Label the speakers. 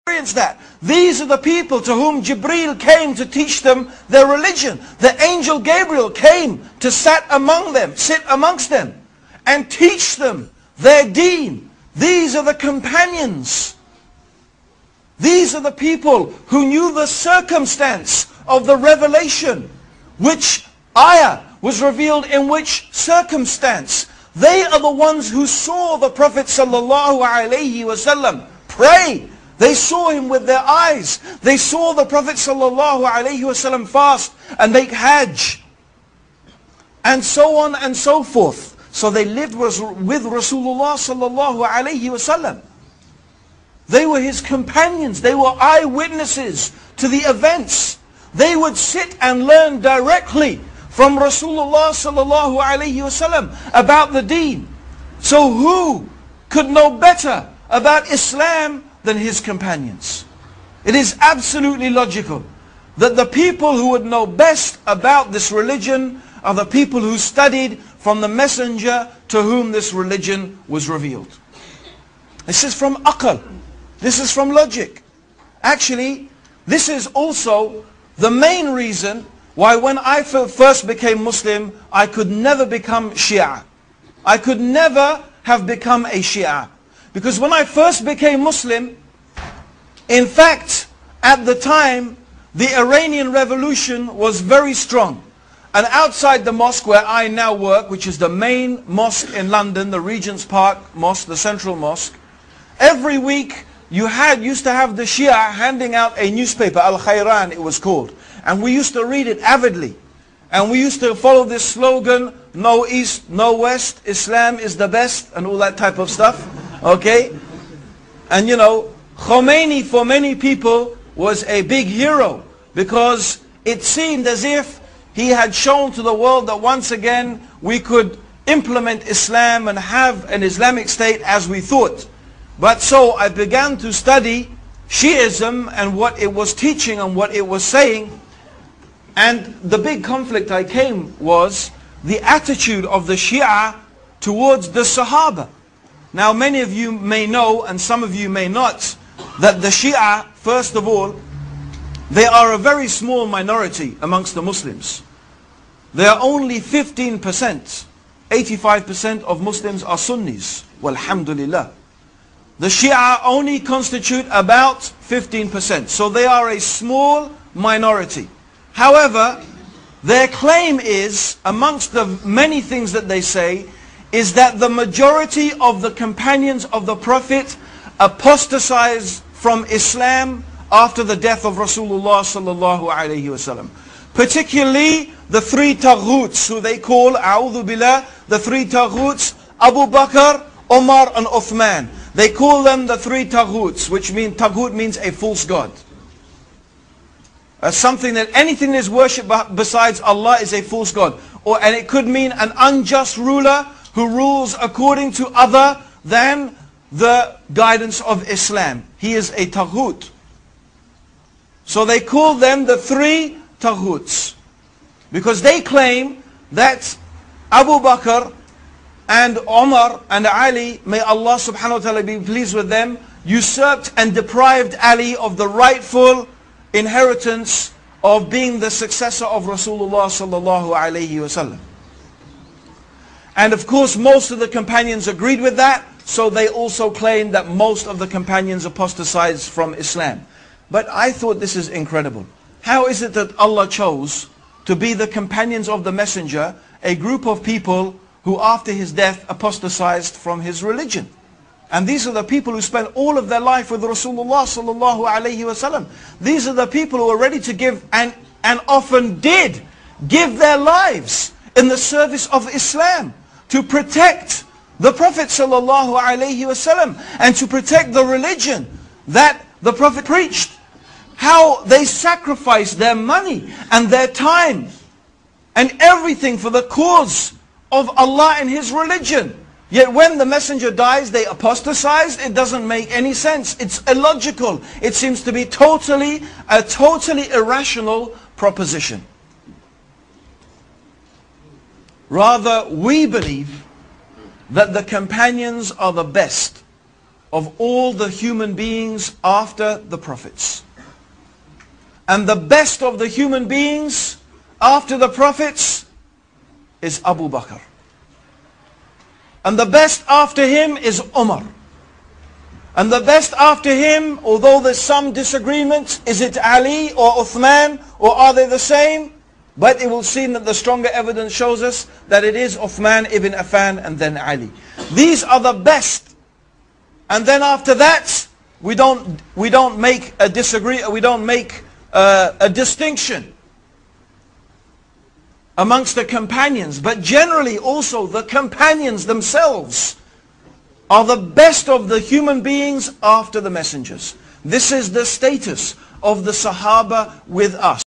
Speaker 1: that. These are the people to whom Jibreel came to teach them their religion. The angel Gabriel came to sit amongst them and teach them their deen. These are the companions. These are the people who knew the circumstance of the revelation. Which ayah was revealed in which circumstance. They are the ones who saw the Prophet ﷺ pray. They saw him with their eyes. They saw the Prophet ﷺ fast and make hajj. And so on and so forth. So they lived with Rasulullah ﷺ. They were his companions. They were eyewitnesses to the events. They would sit and learn directly from Rasulullah ﷺ about the deen. So who could know better about Islam than his companions? It is absolutely logical that the people who would know best about this religion are the people who studied from the messenger to whom this religion was revealed. This is from aql. This is from logic. Actually, this is also the main reason why when I first became Muslim, I could never become Shia. I could never have become a Shia. Because when I first became Muslim, in fact, at the time, the Iranian Revolution was very strong. And outside the mosque where I now work, which is the main mosque in London, the Regent's Park Mosque, the Central Mosque, every week you used to have the Shia handing out a newspaper, Al-Khayran it was called. And we used to read it avidly. And we used to follow this slogan, no East, no West, Islam is the best, and all that type of stuff. Okay? And you know, Khomeini for many people was a big hero because it seemed as if he had shown to the world that once again we could implement Islam and have an Islamic state as we thought. But so I began to study Shiism and what it was teaching and what it was saying. And the big conflict I came was the attitude of the Shia towards the Sahaba. Now many of you may know, and some of you may not, that the Shia, first of all, they are a very small minority amongst the Muslims. They are only 15%. 85% of Muslims are Sunnis. Walhamdulillah. The Shia only constitute about 15%. So they are a small minority. However, their claim is, amongst the many things that they say, is that the majority of the companions of the Prophet apostatized from Islam after the death of Rasulullah sallallahu alayhi wasallam. Particularly the three taghuts, who they call, a'udhu billah, the three taghuts, Abu Bakr, Umar and Uthman. They call them the three taghuts, which means, taghut means a false god. Something that anything that is worshipped besides Allah is a false god. And it could mean an unjust ruler who rules according to other than the guidance of Islam. He is a taghut. So they call them the three taghuts. Because they claim that Abu Bakr and Umar and Ali, may Allah subhanahu wa ta'ala be pleased with them, usurped and deprived Ali of the rightful inheritance of being the successor of Rasulullah sallallahu alayhi wasallam. And of course most of the companions agreed with that, so they also claim that most of the companions apostatized from Islam. But I thought this is incredible. How is it that Allah chose to be the companions of the messenger, a group of people who after his death apostatized from his religion? And these are the people who spent all of their life with Rasulullah sallallahu alayhi wasallam. These are the people who are ready to give and often did give their lives in the service of Islam to protect the Prophet sallallahu alayhi wasallam and to protect the religion that the Prophet preached. How they sacrificed their money and their time and everything for the cause of Allah and His religion. Yet when the messenger dies, they apostatize. It doesn't make any sense. It's illogical. It seems to be a totally irrational proposition. Rather, we believe that the companions are the best. of all the human beings after the prophets. And the best of the human beings after the prophets is Abu Bakr. And the best after him is Umar. And the best after him, although there's some disagreements, is it Ali or Uthman, or are they the same? But it will seem that the stronger evidence shows us that it is Uthman ibn Affan and then Ali. These are the best. And then after that, we don't make a distinction amongst the companions. But generally also the companions themselves are the best of the human beings after the messengers. This is the status of the Sahaba with us.